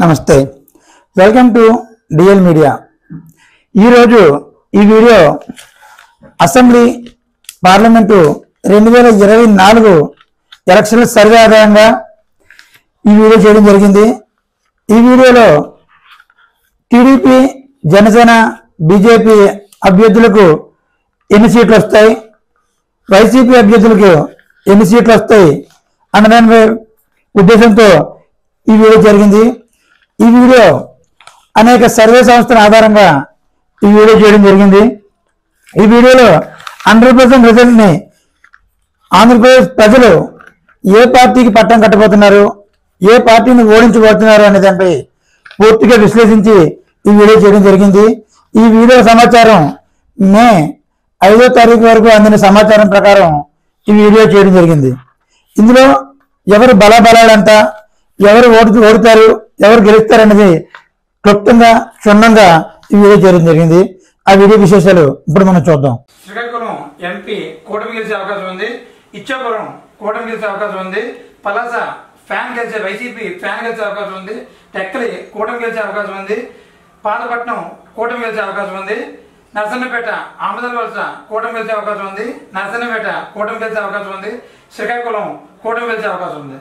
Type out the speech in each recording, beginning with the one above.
నమస్తే, welcome to DL media. ఈరోజు ఈ వీడియో అసెంబ్లీ పార్లమెంటు 2024 ఎలక్షన్ల సర్వే ఆధారంగా ఈ వీడియో చేయడం జరిగింది. ఈ వీడియోలో టీడీపీ, జనసేన, బీజేపీ అభ్యర్థులకు ఎన్ని సీట్లు వస్తాయి, వైసీపీ అభ్యర్థులకు ఎన్ని సీట్లు వస్తాయి అన్నదాని ఉద్దేశంతో ఈ వీడియో జరిగింది. ఈ వీడియో అనేక సర్వే సంస్థల ఆధారంగా ఈ వీడియో చేయడం జరిగింది. ఈ వీడియోలో 100% రిజల్ట్ని ఆంధ్రప్రదేశ్ ప్రజలు ఏ పార్టీకి పట్టం కట్టబోతున్నారు, ఏ పార్టీని ఓడించబోతున్నారు అనే దానిపై పూర్తిగా విశ్లేషించి ఈ వీడియో చేయడం జరిగింది. ఈ వీడియో సమాచారం మే 5వ తారీఖు వరకు అందిన సమాచారం ప్రకారం ఈ వీడియో చేయడం జరిగింది. ఇందులో ఎవరు బలాబలాలంతా, ఎవరు ఓడుతారు, ఎవరు గెలుస్తారనేది క్లుప్తంగా క్షుణ్ణంగా ఈ వీడియో చేయడం జరిగింది. ఆ వీడియో విశేషాలు ఇప్పుడు మనం చూద్దాం. శ్రీకాకుళం ఎంపీ కూటమి గెలిచే అవకాశం ఉంది. ఇచ్చాపురం కూటమి గెలిచే అవకాశం ఉంది. పలాస ఫ్యాన్ గెలిచే వైసీపీ ఫ్యాన్ గెలిచే అవకాశం ఉంది. టెక్కలి కూటమి గెలిచే అవకాశం ఉంది. పాతపట్నం కూటమి గెలిచే అవకాశం ఉంది. నరసన్నపేట ఆమదల వలస కూటమి గెలిచే అవకాశం ఉంది. నరసన్నపేట కూటమి గెలిచే అవకాశం ఉంది. శ్రీకాకుళం కూటమి గెలిచే అవకాశం ఉంది.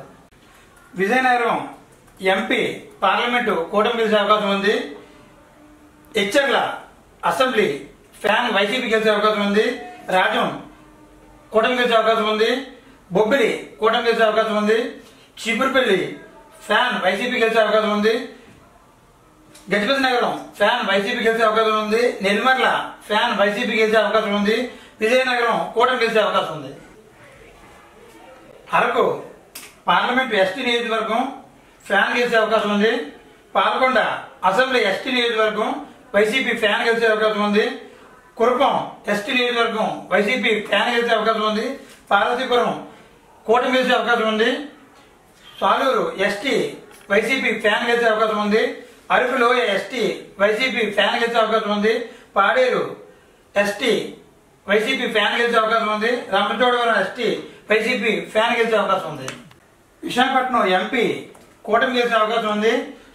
విజయనగరం ఎంపీ పార్లమెంటు కూటమి గెలిచే అవకాశం ఉంది. ఎచ్చర్ల అసెంబ్లీ ఫ్యాన్ వైసీపీ గెలిచే అవకాశం ఉంది. రాజం కూటమి గెలిచే అవకాశం ఉంది. బొబ్బిలి కూటమి గెలిచే అవకాశం ఉంది. చీపురుపల్లి ఫ్యాన్ వైసీపీ గెలిచే అవకాశం ఉంది. గజపతి నగరం ఫ్యాన్ వైసీపీ గెలిచే అవకాశం ఉంది. నెల్లిమర్ల ఫ్యాన్ వైసీపీ గెలిచే అవకాశం ఉంది. విజయనగరం కూటమి గెలిచే అవకాశం ఉంది. అరకు పార్లమెంట్ ఎస్టీ నియోజకవర్గం ఫ్యాన్ గెలిచే అవకాశం ఉంది. పాల్గొండ అసెంబ్లీ ఎస్టీ నియోజకవర్గం వైసీపీ ఫ్యాన్ గెలిచే అవకాశం ఉంది. కురుపం ఎస్టీ నియోజకవర్గం వైసీపీ ఫ్యాన్ గెలిచే అవకాశం ఉంది. పార్వతీపురం కూటమి గెలిచే అవకాశం ఉంది. సాలూరు ఎస్టీ వైసీపీ ఫ్యాన్ గెలిచే అవకాశం ఉంది. అరకులోయ ఎస్టీ వైసీపీ ఫ్యాన్ గెలిచే అవకాశం ఉంది. పాడేరు ఎస్టీ వైసీపీ ఫ్యాన్ గెలిచే అవకాశం ఉంది. రంపచోడవరం ఎస్టీ వైసీపీ ఫ్యాన్ గెలిచే అవకాశం ఉంది. విశాఖపట్నం ఎంపీ కూటమి గెలిచే అవకాశం ఉంది.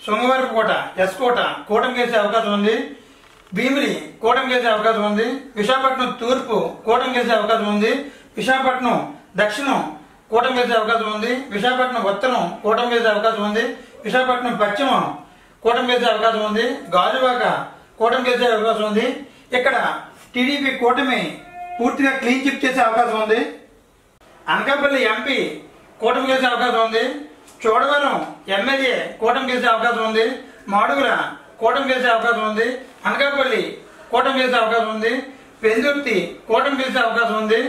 సోమవారపుకోట ఎస్కోట కూటమి గెలిచే అవకాశం ఉంది. భీమిలి కూటమి గెలిచే అవకాశం ఉంది. విశాఖపట్నం తూర్పు కూటమి గెలిచే అవకాశం ఉంది. విశాఖపట్నం దక్షిణం కూటమి గెలిచే అవకాశం ఉంది. విశాఖపట్నం ఉత్తరం కూటమి గెలిచే అవకాశం ఉంది. విశాఖపట్నం పశ్చిమం కూటమి గెలిచే అవకాశం ఉంది. గాజువాక కూటమి గెలిచే అవకాశం ఉంది. ఇక్కడ టీడీపీ కూటమి పూర్తిగా క్లీన్ చిప్ చేసే అవకాశం ఉంది. అనకాపల్లి ఎంపీ కూటమి గెలిచే అవకాశం ఉంది. చోడవరం ఎమ్మెల్యే కూటమి గెలిచే అవకాశం ఉంది. మాడుగుల కూటమి గెలిచే అవకాశం ఉంది. అనకాపల్లి కూటమి గెలిచే అవకాశం ఉంది. పెందుర్తి కూటమి గెలిచే అవకాశం ఉంది.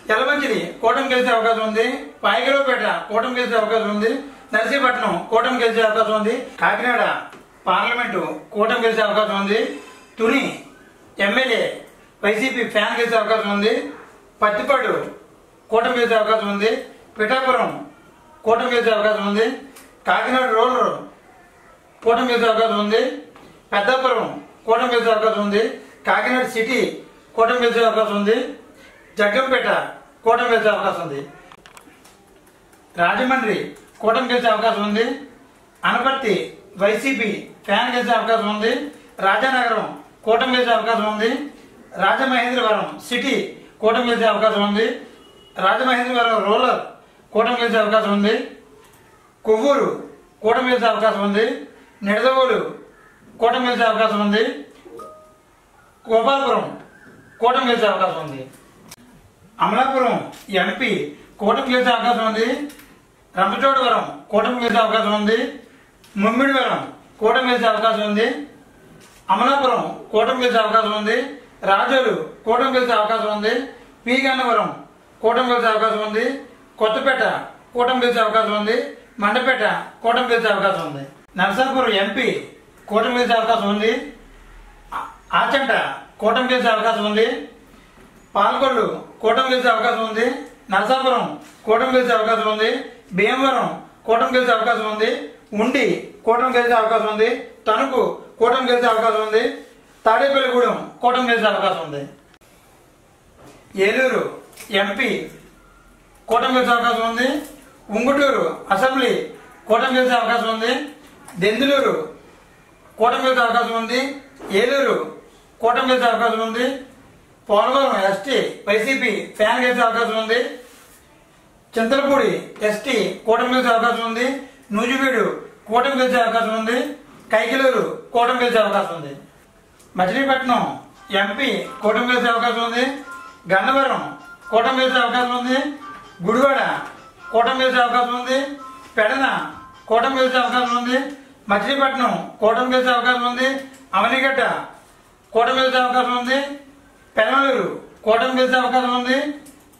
యలమంచిలి కూటమి గెలిచే అవకాశం ఉంది. పాయగలపేట కూటమి గెలిచే అవకాశం ఉంది. నర్సీపట్నం కూటమి గెలిచే అవకాశం ఉంది. కాకినాడ పార్లమెంటు కూటమి గెలిచే అవకాశం ఉంది. తుని ఎమ్మెల్యే వైసీపీ ఫ్యాన్ గెలిచే అవకాశం ఉంది. పత్తిపాడు కూటమి గెలిచే అవకాశం ఉంది. పిఠాపురం కూటమి గెలిచే అవకాశం ఉంది. కాకినాడ రూరల్ కూటమి గెలిచే అవకాశం ఉంది. పెద్దాపురం కూటమి గెలిచే అవకాశం ఉంది. కాకినాడ సిటీ కూటమి గెలిచే అవకాశం ఉంది. జగ్గంపేట కూటమి గెలిచే అవకాశం ఉంది. రాజమండ్రి కూటమి గెలిచే అవకాశం ఉంది. అనపర్తి వైసీపీ ఫ్యాన్ గెలిచే అవకాశం ఉంది. రాజానగరం కూటమి గెలిచే అవకాశం ఉంది. రాజమహేంద్రవరం సిటీ కూటమి గెలిచే అవకాశం ఉంది. రాజమహేంద్రవరం రూరల్ కూటమి గెలిచే అవకాశం ఉంది. కొవ్వూరు కూటమి గెలిచే అవకాశం ఉంది. నిడదవోలు కూటమి గెలిచే అవకాశం ఉంది. గోపాలపురం కూటమి గెలిచే అవకాశం ఉంది. అమలాపురం ఎంపీ కూటమి గెలిచే అవకాశం ఉంది. రంపచోడవరం కూటమి గెలిచే అవకాశం ఉంది. ముమ్మిడివరం కూటమి గెలిచే అవకాశం ఉంది. అమలాపురం కూటమి గెలిచే అవకాశం ఉంది. రాజోలు కూటమి గెలిచే అవకాశం ఉంది. పీగన్నవరం కూటమి గెలిచే అవకాశం ఉంది. కొత్తపేట కూటమి గెలిచే అవకాశం ఉంది. మండపేట కూటమి గెలిచే అవకాశం ఉంది. నరసాపురం ఎంపీ కూటమి గెలిచే అవకాశం ఉంది. ఆచంట కూటమి గెలిచే అవకాశం ఉంది. పాల్గొల్లు కూటమి గెలిచే అవకాశం ఉంది. నరసాపురం కూటమి గెలిచే అవకాశం ఉంది. భీమవరం కూటమి గెలిచే అవకాశం ఉంది. ఉండి కూటమి గెలిచే అవకాశం ఉంది. తణుకు కూటమి గెలిచే అవకాశం ఉంది. తాడేపల్లిగూడెం కూటమి గెలిచే అవకాశం ఉంది. ఏలూరు ఎంపీ కూటమి గెలిచే అవకాశం ఉంది. ఉంగుటూరు అసెంబ్లీ కూటమి గెలిచే అవకాశం ఉంది. దెందులూరు కూటమి గెలిచే అవకాశం ఉంది. ఏలూరు కూటమి గెలిచే అవకాశం ఉంది. పోలవరం ఎస్టీ వైసీపీ ఫ్యాన్ గెలిచే అవకాశం ఉంది. చింతలపూడి ఎస్టీ కూటమి గెలిచే అవకాశం ఉంది. నూజివీడు కూటమి గెలిచే అవకాశం ఉంది. కైకిలూరు కూటమి గెలిచే అవకాశం ఉంది. మచిలీపట్నం ఎంపీ కూటమి గెలిచే అవకాశం ఉంది. గన్నవరం కూటమి గెలిచే అవకాశం ఉంది. గుడివాడ కూటమి గెలిచే అవకాశం ఉంది. పెడన కూటమి గెలిచే అవకాశం ఉంది. మచిలీపట్నం కూటమి గెలిచే అవకాశం ఉంది. అవనిగడ్డ కూటమి గెలిచే అవకాశం ఉంది. పెనమలూరు కూటమి గెలిచే అవకాశం ఉంది.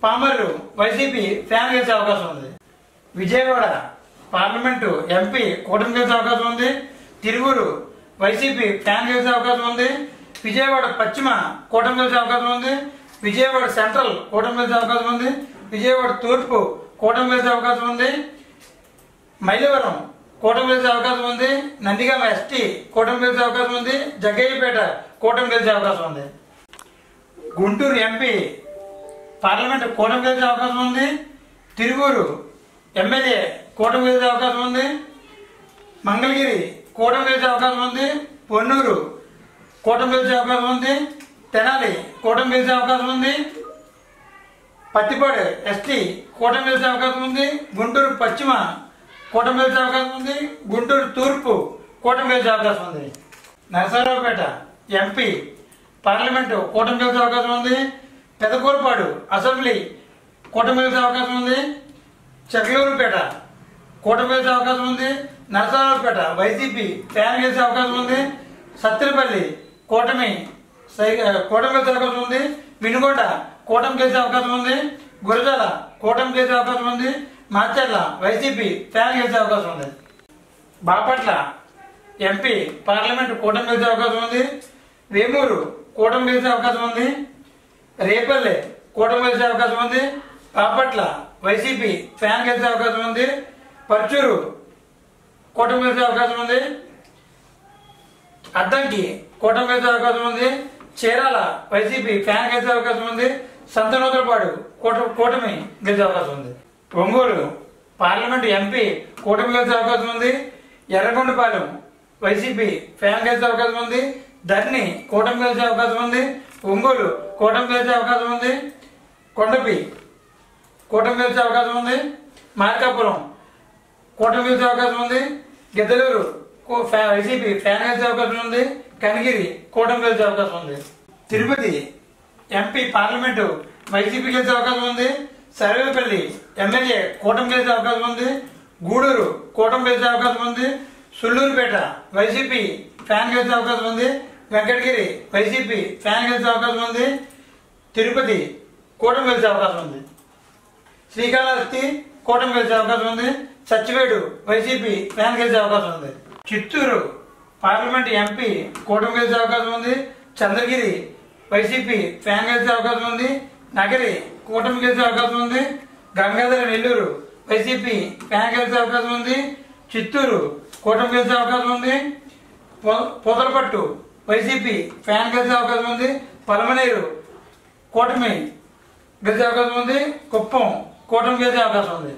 పామర్రు వైసీపీ ఫ్యాన్ గెలిచే అవకాశం ఉంది. విజయవాడ పార్లమెంటు ఎంపీ కూటమి గెలిచే అవకాశం ఉంది. తిరువూరు వైసీపీ ఫ్యాన్ గెలిచే అవకాశం ఉంది. విజయవాడ పశ్చిమ కూటమి గెలిచే అవకాశం ఉంది. విజయవాడ సెంట్రల్ కూటమి గెలిచే అవకాశం ఉంది. విజయవాడ తూర్పు కూటమి గెలిచే అవకాశం ఉంది. మైలవరం కూటమి గెలిచే అవకాశం ఉంది. నందిగామ ఎస్టీ కూటమి గెలిచే అవకాశం ఉంది. జగ్గయ్యపేట కూటమి గెలిచే అవకాశం ఉంది. గుంటూరు ఎంపీ పార్లమెంట్ కూటమి గెలిచే అవకాశం ఉంది. తిరువూరు ఎమ్మెల్యే కూటమి గెలిచే అవకాశం ఉంది. మంగళగిరి కూటమి గెలిచే అవకాశం ఉంది. పొన్నూరు కూటమి గెలిచే అవకాశం ఉంది. తెనాలి కూటమి గెలిచే అవకాశం ఉంది. పత్తిపాడు ఎస్టీ కూటమి గెలిచే అవకాశం ఉంది. గుంటూరు పశ్చిమ కూటమి గెలిచే అవకాశం ఉంది. గుంటూరు తూర్పు కూటమి గెలిచే అవకాశం ఉంది. నరసరావుపేట ఎంపీ పార్లమెంటు కూటమి గెలిచే అవకాశం ఉంది. పెదకూరుపాడు అసెంబ్లీ కూటమి గెలిచే అవకాశం ఉంది. చక్లూరుపేట కూటమి గెలిచే అవకాశం ఉంది. నరసరావుపేట వైసీపీ ఫ్యాన్ గెలిచే అవకాశం ఉంది. సత్తిరిపల్లి కూటమి గెలిచే అవకాశం ఉంది. వినుగొండ కూటమి గెలిచే అవకాశం ఉంది. గురజాల కూటమి గెలిచే అవకాశం ఉంది. మాచర్ల వైసీపీ ఫ్యాన్ గెలిచే అవకాశం ఉంది. బాపట్ల ఎంపీ పార్లమెంట్ కూటమి గెలిచే అవకాశం ఉంది. వేమూరు కూటమి గెలిచే అవకాశం ఉంది. రేపల్లె కూటమి గెలిచే అవకాశం ఉంది. బాపట్ల వైసీపీ ఫ్యాన్ గెలిచే అవకాశం ఉంది. పర్చూరు కూటమి గెలిచే అవకాశం ఉంది. అద్దంకి కూటమి గెలిచే అవకాశం ఉంది. చీరాల వైసీపీ ఫ్యాన్ గెలిచే అవకాశం ఉంది. సంతనూతలపాడు కూటమి గెలిచే అవకాశం ఉంది. ఒంగోలు పార్లమెంట్ ఎంపీ కూటమి గెలిచే అవకాశం ఉంది. ఎర్రగొండపాలెం వైసీపీ ఫ్యాన్ గెలిచే అవకాశం ఉంది. ధర్ని కూటమి గెలిచే అవకాశం ఉంది. ఒంగోలు కూటమి గెలిచే అవకాశం ఉంది. కొండపి కూటమి గెలిచే అవకాశం ఉంది. మార్కాపురం కూటమి గెలిచే అవకాశం ఉంది. గిద్దలూరు వైసీపీ ఫ్యాన్ గెలిచే అవకాశం ఉంది. కనిగిరి కూటమి గెలిచే అవకాశం ఉంది. తిరుపతి ఎంపీ పార్లమెంటు వైసీపీ గెలిచే అవకాశం ఉంది. సర్వేపల్లి ఎమ్మెల్యే కూటమి గెలిచే అవకాశం ఉంది. గూడూరు కూటమి గెలిచే అవకాశం ఉంది. సుళ్లూరుపేట వైసీపీ ఫ్యాన్ గెలిచే అవకాశం ఉంది. వెంకటగిరి వైసీపీ ఫ్యాన్ గెలిచే అవకాశం ఉంది. తిరుపతి కూటమి గెలిచే అవకాశం ఉంది. శ్రీకాళహస్తి కూటమి గెలిచే అవకాశం ఉంది. సచ్చివేడు వైసీపీ ఫ్యాన్ గెలిచే అవకాశం ఉంది. చిత్తూరు పార్లమెంట్ ఎంపీ కూటమి గెలిచే అవకాశం ఉంది. చంద్రగిరి వైసీపీ ఫ్యాన్ గెలిచే అవకాశం ఉంది. నగరి కూటమి గెలిచే అవకాశం ఉంది. గంగాధర నెల్లూరు వైసీపీ ఫ్యాన్ గెలిచే అవకాశం ఉంది. చిత్తూరు కూటమి గెలిచే అవకాశం ఉంది. పొదలపట్టు వైసీపీ ఫ్యాన్ గెలిచే అవకాశం ఉంది. పలమనేరు కూటమి గెలిచే అవకాశం ఉంది. కుప్పం కూటమి గెలిచే అవకాశం ఉంది.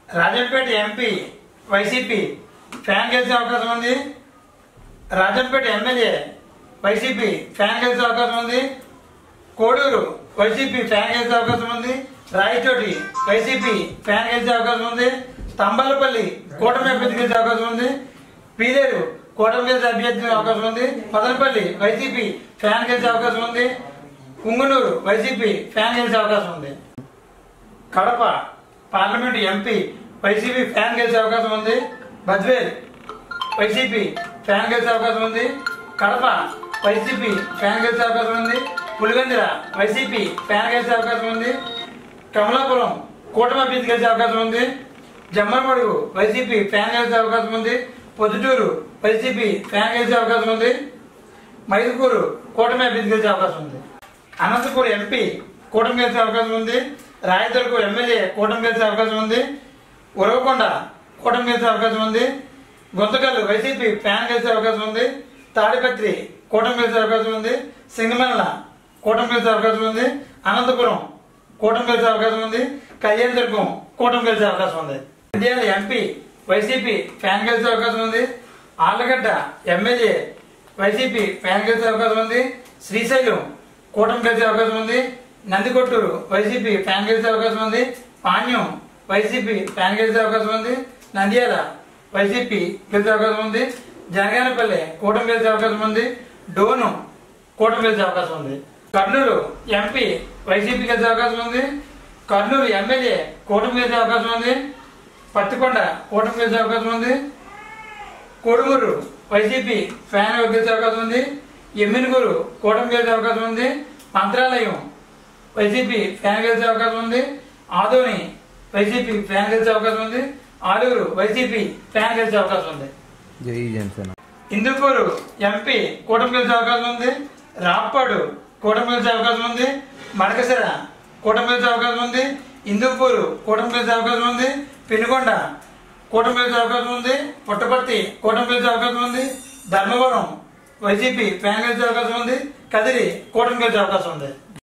రాజంపేట ఎంపీ వైసీపీ ఫ్యాన్ గెలిచే అవకాశం ఉంది. రాజంపేట ఎమ్మెల్యే వైసీపీ ఫ్యాన్ గెలిచే అవకాశం ఉంది. కోడూరు వైసీపీ ఫ్యాన్ గెలిచే అవకాశం ఉంది. రాయచోటి వైసీపీ ఫ్యాన్ గెలిచే అవకాశం ఉంది. తంబాలపల్లి కూటమి అభ్యర్థి గెలిచే అవకాశం ఉంది. పీలేరు కూటమి గెలిచే అభ్యర్థి అవకాశం ఉంది. మదనపల్లి వైసీపీ ఫ్యాన్ గెలిచే అవకాశం ఉంది. కుంగునూరు వైసీపీ ఫ్యాన్ గెలిచే అవకాశం ఉంది. Kadapa parliament MP YCP fan గెలిచే అవకాశం ఉంది. బద్వేల్ వైసీపీ ఫ్యాన్ గెలిచే అవకాశం ఉంది. కడప వైసీపీ ఫ్యాన్ గెలిచే అవకాశం ఉంది. పులివెందుల వైసీపీ ఫ్యాన్ గెలిచే అవకాశం ఉంది. కమలాపురం కూటమి అభ్యర్థి గెలిచే అవకాశం ఉంది. జమ్మలమడుగు వైసీపీ ఫ్యాన్ గెలిచే అవకాశం ఉంది. పొద్దుటూరు వైసీపీ ఫ్యాన్ గెలిచే అవకాశం ఉంది. మైదుకూరు కూటమి అభ్యర్థి గెలిచే అవకాశం ఉంది. అనంతపూర్ ఎంపీ కూటమి గెలిచే అవకాశం ఉంది. రాయదుర్గం ఎమ్మెల్యే కూటమి గెలిచే అవకాశం ఉంది. ఉరవకొండ కూటమి గెలిచే అవకాశం ఉంది. గుంతకల్లు వైసీపీ ఫ్యాన్ గెలిచే అవకాశం ఉంది. తాడిపత్రి కూటమి గెలిచే అవకాశం ఉంది. సింగమల్ల కూటమి గెలిచే అవకాశం ఉంది. అనంతపురం కూటమి గెలిచే అవకాశం ఉంది. కళ్యాణదుర్గం కూటమి గెలిచే అవకాశం ఉంది. ఇండియా ఎంపీ వైసీపీ ఫ్యాన్ గెలిచే అవకాశం ఉంది. ఆళ్లగడ్డ ఎమ్మెల్యే వైసీపీ ఫ్యాన్ గెలిచే అవకాశం ఉంది. శ్రీశైలం కూటమి గెలిచే అవకాశం ఉంది. నందికొట్టూరు వైసీపీ ఫ్యాన్ గెలిచే అవకాశం ఉంది. పాణ్యం వైసీపీ ఫ్యాన్ గెలిచే అవకాశం ఉంది. నంద్యాల వైసీపీ గెలిచే అవకాశం ఉంది. జనగానపల్లి కూటమి గెలిచే అవకాశం ఉంది. డోను కూటమి గెలిచే అవకాశం ఉంది. కర్నూలు ఎంపీ వైసీపీ గెలిచే అవకాశం ఉంది. కర్నూలు ఎమ్మెల్యే కూటమి గెలిచే అవకాశం ఉంది. పత్తికొండ కూటమి గెలిచే అవకాశం ఉంది. కొడుమూరు వైసీపీ ఫ్యాన్ గెలిచే అవకాశం ఉంది. ఎమ్మినుగూరు కూటమి గెలిచే అవకాశం ఉంది. మంత్రాలయం వైసీపీ ఫ్యాన్ గెలిచే అవకాశం ఉంది. ఆదోని వైసీపీ ఫ్యాన్ గెలిచే అవకాశం ఉంది. ఆలూరు వైసీపీ ఫ్యాన్ గెలిచే అవకాశం ఉంది. హిందూపూరు ఎంపీ కూటమి గెలిచే అవకాశం ఉంది. రాప్పాడు కూటమి గెలిచే అవకాశం ఉంది. మడకసిర కూటమి గెలిచే అవకాశం ఉంది. హిందూపూరు కూటమి గెలిచే అవకాశం ఉంది. పెనుకొండ కూటమి గెలిచే అవకాశం ఉంది. పుట్టపర్తి కూటమి గెలిచే అవకాశం ఉంది. ధర్మవరం వైసీపీ ఫ్యాన్ గెలిచే అవకాశం ఉంది. కదిరి కూటమి గెలిచే అవకాశం ఉంది.